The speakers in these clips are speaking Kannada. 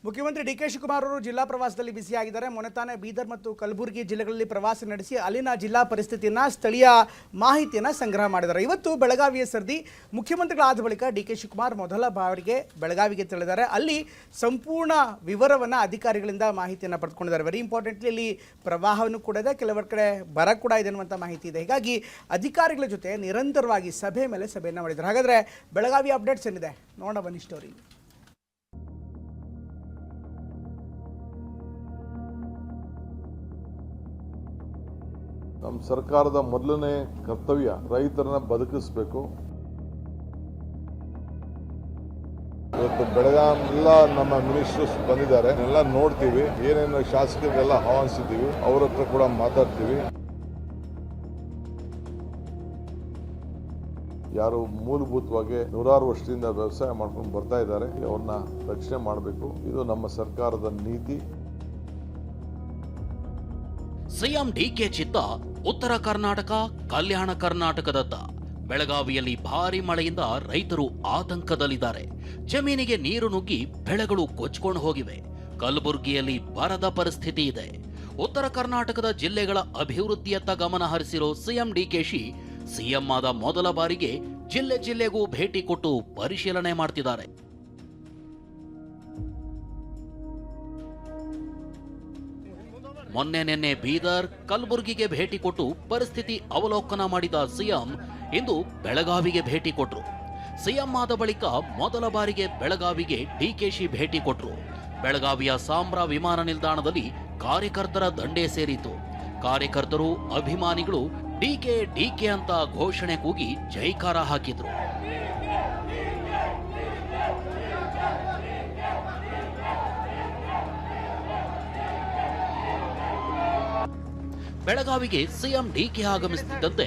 ಮುಖ್ಯಮಂತ್ರಿ ಡಿ.ಕೆ. ಶಿವಕುಮಾರ್ ಅವರು ಜಿಲ್ಲಾ ಪ್ರವಾಸದಲ್ಲಿ ಬಿಸಿಯಾಗಿದ್ದಾರೆ. ಮೊನ್ನೆ ತಾನೇ ಬೀದರ್ ಮತ್ತು ಕಲಬುರಗಿ ಜಿಲ್ಲೆಗಳಲ್ಲಿ ಪ್ರವಾಸ ನಡೆಸಿ ಅಲ್ಲಿನ ಜಿಲ್ಲಾ ಪರಿಸ್ಥಿತಿಯನ್ನು, ಸ್ಥಳೀಯ ಮಾಹಿತಿಯನ್ನು ಸಂಗ್ರಹ ಮಾಡಿದ್ದಾರೆ. ಇವತ್ತು ಬೆಳಗಾವಿಯ ಸರ್ದಿ. ಮುಖ್ಯಮಂತ್ರಿಗಳಾದ ಬಳಿಕ ಡಿ.ಕೆ. ಶಿವಕುಮಾರ್ ಮೊದಲ ಬಾರಿಗೆ ಬೆಳಗಾವಿಗೆ ತೆರಳಿದ್ದಾರೆ. ಅಲ್ಲಿ ಸಂಪೂರ್ಣ ವಿವರವನ್ನು ಅಧಿಕಾರಿಗಳಿಂದ ಮಾಹಿತಿಯನ್ನು ಪಡೆದುಕೊಂಡಿದ್ದಾರೆ. ವೆರಿ ಇಂಪಾರ್ಟೆಂಟ್ಲಿ ಇಲ್ಲಿ ಪ್ರವಾಹವನ್ನು ಕೂಡ ಇದೆ, ಕೆಲವರ ಕಡೆ ಬರ ಕೂಡ ಇದೆ ಅನ್ನುವಂಥ ಮಾಹಿತಿ ಇದೆ. ಹೀಗಾಗಿ ಅಧಿಕಾರಿಗಳ ಜೊತೆ ನಿರಂತರವಾಗಿ ಸಭೆ ಮೇಲೆ ಸಭೆಯನ್ನು ಮಾಡಿದ್ದಾರೆ. ಹಾಗಾದರೆ ಬೆಳಗಾವಿ ಅಪ್ಡೇಟ್ಸ್ ಏನಿದೆ ನೋಡೋಣ ಬನ್ನಿ ಸ್ಟೋರಿ. ನಮ್ಮ ಸರ್ಕಾರದ ಮೊದಲನೇ ಕರ್ತವ್ಯ ರೈತರನ್ನ ಬದುಕಿಸಬೇಕು. ಇವತ್ತು ಬೆಳಗಾವಿಯೆಲ್ಲ ನಮ್ಮ ಮಿನಿಸ್ಟರ್ಸ್ ಬಂದಿದ್ದಾರೆ, ಎಲ್ಲ ನೋಡ್ತೀವಿ. ಏನೇನು ಶಾಸಕರಿಗೆಲ್ಲ ಆಹ್ವಾನಿಸಿದ್ದೀವಿ, ಅವ್ರ ಹತ್ರ ಕೂಡ ಮಾತಾಡ್ತೀವಿ. ಯಾರು ಮೂಲಭೂತವಾಗಿ ನೂರಾರು ವರ್ಷದಿಂದ ವ್ಯವಸಾಯ ಮಾಡ್ಕೊಂಡು ಬರ್ತಾ ಇದ್ದಾರೆ, ಅವ್ರನ್ನ ರಕ್ಷಣೆ ಮಾಡಬೇಕು. ಇದು ನಮ್ಮ ಸರ್ಕಾರದ ನೀತಿ. ಸಿಎಂ ಡಿ.ಕೆ. ಚಿತ್ತ ಉತ್ತರ ಕರ್ನಾಟಕ, ಕಲ್ಯಾಣ ಕರ್ನಾಟಕದತ್ತ. ಬೆಳಗಾವಿಯಲ್ಲಿ ಭಾರಿ ಮಳೆಯಿಂದ ರೈತರು ಆತಂಕದಲ್ಲಿದ್ದಾರೆ. ಜಮೀನಿಗೆ ನೀರು ನುಗ್ಗಿ ಬೆಳೆಗಳು ಕೊಚ್ಕೊಂಡು ಹೋಗಿವೆ. ಕಲಬುರಗಿಯಲ್ಲಿ ಬರದ ಪರಿಸ್ಥಿತಿ ಇದೆ. ಉತ್ತರ ಕರ್ನಾಟಕದ ಜಿಲ್ಲೆಗಳ ಅಭಿವೃದ್ಧಿಯತ್ತ ಗಮನ ಹರಿಸಿರೋ ಸಿಎಂ ಡಿ.ಕೆ.ಶಿ ಸಿಎಂ ಆದ ಮೊದಲ ಬಾರಿಗೆ ಜಿಲ್ಲೆಗೂ ಭೇಟಿ ಕೊಟ್ಟು ಪರಿಶೀಲನೆ ಮಾಡ್ತಿದ್ದಾರೆ. ಮೊನ್ನೆ ಬೀದರ್, ಕಲಬುರಗಿಗೆ ಭೇಟಿ ಕೊಟ್ಟು ಪರಿಸ್ಥಿತಿ ಅವಲೋಕನ ಮಾಡಿದ ಸಿಎಂ ಇಂದು ಬೆಳಗಾವಿಗೆ ಭೇಟಿ ಕೊಟ್ರು. ಸಿಎಂ ಆದ ಬಳಿಕ ಮೊದಲ ಬಾರಿಗೆ ಬೆಳಗಾವಿಗೆ ಡಿ.ಕೆ.ಶಿ ಭೇಟಿ ಕೊಟ್ರು. ಬೆಳಗಾವಿಯ ಸಾಂಬ್ರಾ ವಿಮಾನ ನಿಲ್ದಾಣದಲ್ಲಿ ಕಾರ್ಯಕರ್ತರ ದಂಡೇ ಸೇರಿತು. ಕಾರ್ಯಕರ್ತರು, ಅಭಿಮಾನಿಗಳು ಡಿ.ಕೆ. ಅಂತ ಘೋಷಣೆ ಕೂಗಿ ಜೈಕಾರ ಹಾಕಿದ್ರು. ಬೆಳಗಾವಿಗೆ ಸಿಎಂ ಡಿ.ಕೆ. ಆಗಮಿಸುತ್ತಿದ್ದಂತೆ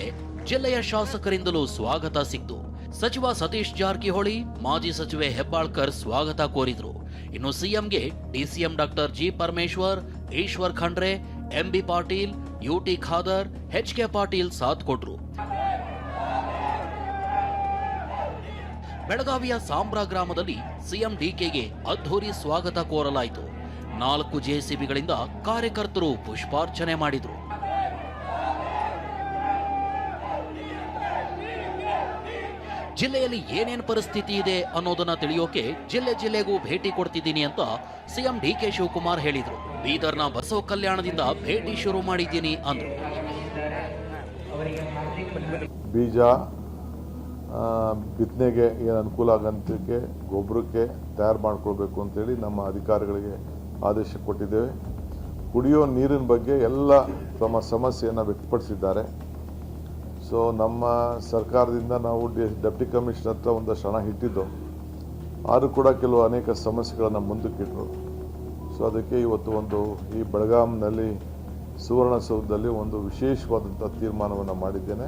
ಜಿಲ್ಲೆಯ ಶಾಸಕರಿಂದಲೂ ಸ್ವಾಗತ ಸಿಕ್ತು. ಸಚಿವ ಸತೀಶ್ ಜಾರಕಿಹೊಳಿ, ಮಾಜಿ ಸಚಿವೆ ಹೆಬ್ಬಾಳ್ಕರ್ ಸ್ವಾಗತ ಕೋರಿದ್ರು. ಇನ್ನು ಸಿಎಂಗೆ DCM doctor G. Parameshwar, Eshwar Khandre, MB Patil, UT Khader, HK. Patil ಸಾಥ್ ಕೊಟ್ರು. ಬೆಳಗಾವಿಯ ಸಾಂಬ್ರಾ ಗ್ರಾಮದಲ್ಲಿ ಸಿಎಂ ಡಿ.ಕೆ.ಗೆ ಅದ್ಧೂರಿ ಸ್ವಾಗತ ಕೋರಲಾಯಿತು. 4 ಜೆಸಿಬಿಗಳಿಂದ ಕಾರ್ಯಕರ್ತರು ಪುಷ್ಪಾರ್ಚನೆ ಮಾಡಿದ್ರು. ಜಿಲ್ಲೆಯಲ್ಲಿ ಏನೇನು ಪರಿಸ್ಥಿತಿ ಇದೆ ಅನ್ನೋದನ್ನ ತಿಳಿಯೋಕೆ ಜಿಲ್ಲೆಗೂ ಭೇಟಿ ಕೊಡ್ತಿದ್ದೀನಿ ಅಂತ ಸಿಎಂ ಡಿ.ಕೆ. ಶಿವಕುಮಾರ್ ಹೇಳಿದ್ರು. ಬೀದರ್ನ ಬಸವ ಕಲ್ಯಾಣದಿಂದ ಭೇಟಿ ಶುರು ಮಾಡಿದ್ದೀನಿ ಅಂದ್ರು. ಬೀಜ ಬಿತ್ತನೆಗೆ ಏನು ಅನುಕೂಲ ಆಗಂತಕ್ಕೆ ಗೊಬ್ಬರಕ್ಕೆ ತಯಾರು ಮಾಡ್ಕೊಳ್ಬೇಕು ಅಂತೇಳಿ ನಮ್ಮ ಅಧಿಕಾರಿಗಳಿಗೆ ಆದೇಶ ಕೊಟ್ಟಿದ್ದೇವೆ. ಕುಡಿಯೋ ನೀರಿನ ಬಗ್ಗೆ ಎಲ್ಲ ತಮ್ಮ ಸಮಸ್ಯೆಯನ್ನು ವ್ಯಕ್ತಪಡಿಸಿದ್ದಾರೆ. ಸೊ ನಮ್ಮ ಸರ್ಕಾರದಿಂದ ನಾವು ಡೆಪ್ಟಿ ಕಮಿಷನರ್ ಹತ್ರ ಒಂದಷ್ಟು ಹಣ ಇಟ್ಟಿದ್ದು, ಆದರೂ ಕೂಡ ಕೆಲವು ಅನೇಕ ಸಮಸ್ಯೆಗಳನ್ನು ಮುಂದಕ್ಕಿಟ್ಟರು. ಸೊ ಅದಕ್ಕೆ ಇವತ್ತು ಈ ಬೆಳಗಾಂನಲ್ಲಿ ಸುವರ್ಣಸೌಧದಲ್ಲಿ ಒಂದು ವಿಶೇಷವಾದಂಥ ತೀರ್ಮಾನವನ್ನು ಮಾಡಿದ್ದೇನೆ.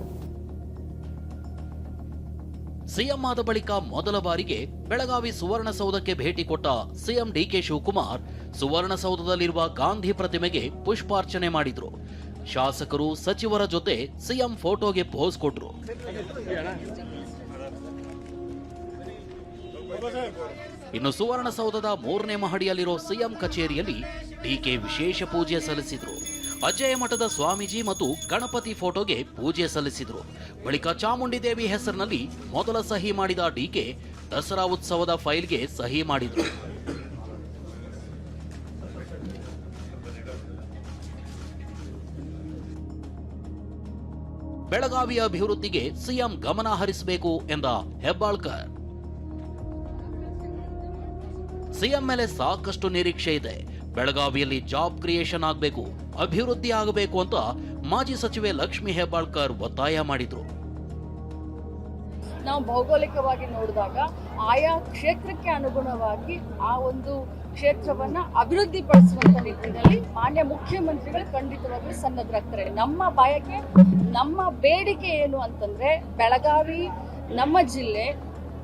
ಸಿಎಂ ಆದ ಬಳಿಕ ಮೊದಲ ಬಾರಿಗೆ ಬೆಳಗಾವಿ ಸುವರ್ಣಸೌಧಕ್ಕೆ ಭೇಟಿ ಕೊಟ್ಟ ಸಿಎಂ ಡಿ.ಕೆ. ಶಿವಕುಮಾರ್ ಸುವರ್ಣಸೌಧದಲ್ಲಿರುವ ಗಾಂಧಿ ಪ್ರತಿಮೆಗೆ ಪುಷ್ಪಾರ್ಚನೆ ಮಾಡಿದ್ರು. ಶಾಸಕರು, ಸಚಿವರ ಜೊತೆ ಸಿಎಂ ಫೋಟೋಗೆ ಪೋಸ್ ಕೊಟ್ರು. ಇನ್ನು ಸುವರ್ಣಸೌಧದ 3ನೇ ಮಹಡಿಯಲ್ಲಿರೋ ಸಿಎಂ ಕಚೇರಿಯಲ್ಲಿ ಡಿ.ಕೆ. ವಿಶೇಷ ಪೂಜೆ ಸಲ್ಲಿಸಿದ್ರು. ಅಜಯ ಮಠದ ಸ್ವಾಮೀಜಿ ಮತ್ತು ಗಣಪತಿ ಫೋಟೋಗೆ ಪೂಜೆ ಸಲ್ಲಿಸಿದ್ರು. ಬಳಿಕ ಚಾಮುಂಡಿ ದೇವಿ ಹೆಸರಿನಲ್ಲಿ ಮೊದಲ ಸಹಿ ಮಾಡಿದ ಡಿ.ಕೆ. ದಸರಾ ಉತ್ಸವದ ಫೈಲ್ಗೆ ಸಹಿ ಮಾಡಿದ್ರು. ಬೆಳಗಾವಿಯ ಅಭಿವೃದ್ಧಿಗೆ ಸಿಎಂ ಗಮನ ಹರಿಸಬೇಕು ಎಂದ ಹೆಬ್ಬಾಳ್ಕರ್. ಸಿಎಂ ಮೇಲೆ ಸಾಕಷ್ಟು ನಿರೀಕ್ಷೆ ಇದೆ. ಬೆಳಗಾವಿಯಲ್ಲಿ ಜಾಬ್ ಕ್ರಿಯೇಷನ್ ಆಗಬೇಕು, ಅಭಿವೃದ್ಧಿ ಆಗಬೇಕು ಅಂತ ಮಾಜಿ ಸಚಿವೆ ಲಕ್ಷ್ಮಿ ಹೆಬ್ಬಾಳ್ಕರ್ ಒತ್ತಾಯ ಮಾಡಿದ್ರು. ನಾವು ಭೌಗೋಳಿಕವಾಗಿ ನೋಡಿದಾಗ ಆಯಾ ಕ್ಷೇತ್ರಕ್ಕೆ ಅನುಗುಣವಾಗಿ ಆ ಒಂದು ಕ್ಷೇತ್ರವನ್ನ ಅಭಿವೃದ್ಧಿ ಪಡಿಸುವಂತ ನಿಟ್ಟಿನಲ್ಲಿ ಮಾನ್ಯ ಮುಖ್ಯಮಂತ್ರಿಗಳು ಖಂಡಿತವಾಗ್ಲೂ ಸನ್ನದ್ಧರಾಗ್ತಾರೆ. ನಮ್ಮ ಬಯಕೆ, ನಮ್ಮ ಬೇಡಿಕೆ ಏನು ಅಂತಂದ್ರೆ, ಬೆಳಗಾವಿ ನಮ್ಮ ಜಿಲ್ಲೆ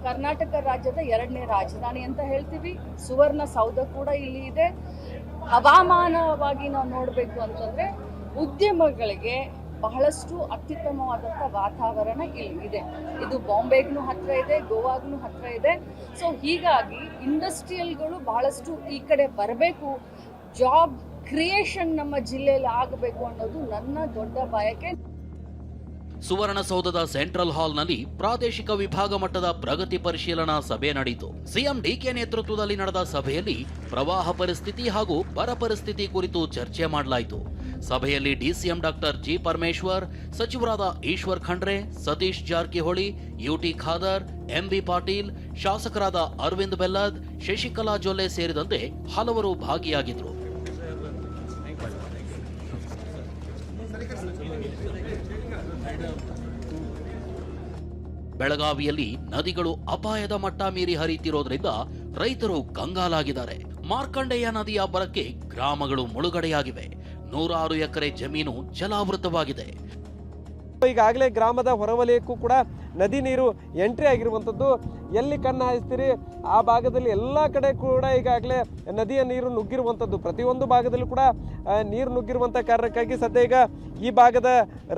ಕರ್ನಾಟಕ ರಾಜ್ಯದ 2ನೇ ರಾಜಧಾನಿ ಅಂತ ಹೇಳ್ತೀವಿ. ಸುವರ್ಣ ಸೌಧ ಕೂಡ ಇಲ್ಲಿ ಇದೆ. ಹವಾಮಾನವಾಗಿ ನಾವು ನೋಡಬೇಕು ಅಂತಂದ್ರೆ ಉದ್ಯಮಗಳಿಗೆ ಬಹಳಷ್ಟು ಅತ್ಯುತ್ತಮವಾದಂಥ ವಾತಾವರಣ ಇಲ್ಲಿ ಇದೆ. ಇದು ಬಾಂಬೆಗೂ ಹತ್ರ ಇದೆ, ಗೋವಾಗೂ ಹತ್ರ ಇದೆ. ಸೊ ಹೀಗಾಗಿ ಇಂಡಸ್ಟ್ರಿಯಲ್ಗಳು ಬಹಳಷ್ಟು ಈ ಕಡೆ ಬರಬೇಕು, ಜಾಬ್ ಕ್ರಿಯೇಷನ್ ನಮ್ಮ ಜಿಲ್ಲೆಯಲ್ಲಿ ಆಗಬೇಕು ಅನ್ನೋದು ನನ್ನ ದೊಡ್ಡ ಬಯಕೆ. ಸುವರ್ಣಸೌಧದ ಸೆಂಟ್ರಲ್ ಹಾಲ್ನಲ್ಲಿ ಪ್ರಾದೇಶಿಕ ವಿಭಾಗ ಮಟ್ಟದ ಪ್ರಗತಿ ಪರಿಶೀಲನಾ ಸಭೆ ನಡೆಯಿತು. ಸಿಎಂ ಡಿಕೆ ನೇತೃತ್ವದಲ್ಲಿ ನಡೆದ ಸಭೆಯಲ್ಲಿ ಪ್ರವಾಹ ಪರಿಸ್ಥಿತಿ ಹಾಗೂ ಬರ ಪರಿಸ್ಥಿತಿ ಕುರಿತು ಚರ್ಚೆ ಮಾಡಲಾಯಿತು. ಸಭೆಯಲ್ಲಿ ಡಿಸಿಎಂ ಡಾಕ್ಟರ್ ಜಿ ಪರಮೇಶ್ವರ್, ಸಚಿವರಾದ ಈಶ್ವರ್ ಖಂಡ್ರೆ, ಸತೀಶ್ ಜಾರಕಿಹೊಳಿ, ಯುಟಿ ಖಾದರ್, ಎಂಬಿ ಪಾಟೀಲ್, ಶಾಸಕರಾದ ಅರವಿಂದ್ ಬೆಲ್ಲದ್, ಶಶಿಕಲಾ ಜೊಲ್ಲೆ ಸೇರಿದಂತೆ ಹಲವರು ಭಾಗಿಯಾಗಿದ್ದರು. ಬೆಳಗಾವಿಯಲ್ಲಿ ನದಿಗಳು ಅಪಾಯದ ಮಟ್ಟ ಮೀರಿ ಹರಿಯುತ್ತಿರೋದ್ರಿಂದ ರೈತರು ಕಂಗಾಲಾಗಿದ್ದಾರೆ. ಮಾರ್ಕಂಡೇಯ ನದಿಯ ಅಬ್ಬರಕ್ಕೆ ಗ್ರಾಮಗಳು ಮುಳುಗಡೆಯಾಗಿವೆ. 106 ಎಕರೆ ಜಮೀನು ಜಲಾವೃತವಾಗಿದೆ. ಈಗಾಗಲೇ ಗ್ರಾಮದ ಹೊರವಲಯಕ್ಕೂ ಕೂಡ ನದಿ ನೀರು ಎಂಟ್ರಿ ಆಗಿರುವಂಥದ್ದು. ಎಲ್ಲಿ ಕಣ್ಣು ಹಾಯಿಸ್ತೀರಿ ಆ ಭಾಗದಲ್ಲಿ ಎಲ್ಲ ಕಡೆ ಕೂಡ ಈಗಾಗಲೇ ನದಿಯ ನೀರು ನುಗ್ಗಿರುವಂಥದ್ದು. ಪ್ರತಿಯೊಂದು ಭಾಗದಲ್ಲೂ ಕೂಡ ನೀರು ನುಗ್ಗಿರುವಂಥ ಕಾರಣಕ್ಕಾಗಿ ಸದ್ಯ ಈಗ ಈ ಭಾಗದ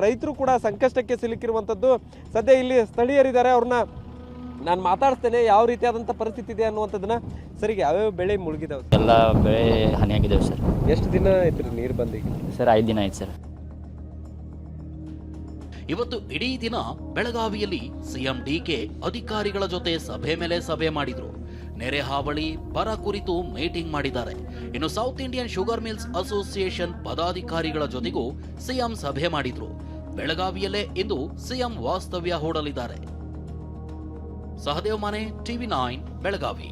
ರೈತರು ಕೂಡ ಸಂಕಷ್ಟಕ್ಕೆ ಸಿಲುಕಿರುವಂಥದ್ದು. ಸದ್ಯ ಇಲ್ಲಿ ಸ್ಥಳೀಯರಿದ್ದಾರೆ, ಅವ್ರನ್ನ ನಾನು ಮಾತಾಡ್ತೇನೆ ಯಾವ ರೀತಿಯಾದಂಥ ಪರಿಸ್ಥಿತಿ ಇದೆ ಅನ್ನುವಂಥದ್ದನ್ನ. ಸರಿಗೆ ಯಾವ್ಯಾವ ಬೆಳೆ ಮುಳುಗಿದಾವೆ? ಎಲ್ಲ ಬೆಳೆ ಹಾನಿಯಾಗಿದ್ದಾವೆ ಸರ್. ಎಷ್ಟು ದಿನ ಆಯ್ತು ನೀರು ಬಂದೀಗ? ಸರ್ 5 ದಿನ ಆಯ್ತು ಸರ್. ಇವತ್ತು ಇಡೀ ದಿನ ಬೆಳಗಾವಿಯಲ್ಲಿ ಸಿಎಂ ಡಿಕೆ ಅಧಿಕಾರಿಗಳ ಜೊತೆ ಸಭೆ ಮೇಲೆ ಸಭೆ ಮಾಡಿದ್ರು. ನೆರೆ ಹಾವಳಿ, ಬರ ಕುರಿತು ಮೀಟಿಂಗ್ ಮಾಡಿದ್ದಾರೆ. ಇನ್ನು south Indian sugar mills association ಪದಾಧಿಕಾರಿಗಳ ಜೊತೆಗೂ ಸಿಎಂ ಸಭೆ ಮಾಡಿದ್ರು. ಬೆಳಗಾವಿಯಲ್ಲೇ ಇಂದು ಸಿಎಂ ವಾಸ್ತವ್ಯ ಹೂಡಲಿದ್ದಾರೆ. ಸಹದೇವ್ ಮಾನೆ, ಟಿವಿ9 ಬೆಳಗಾವಿ.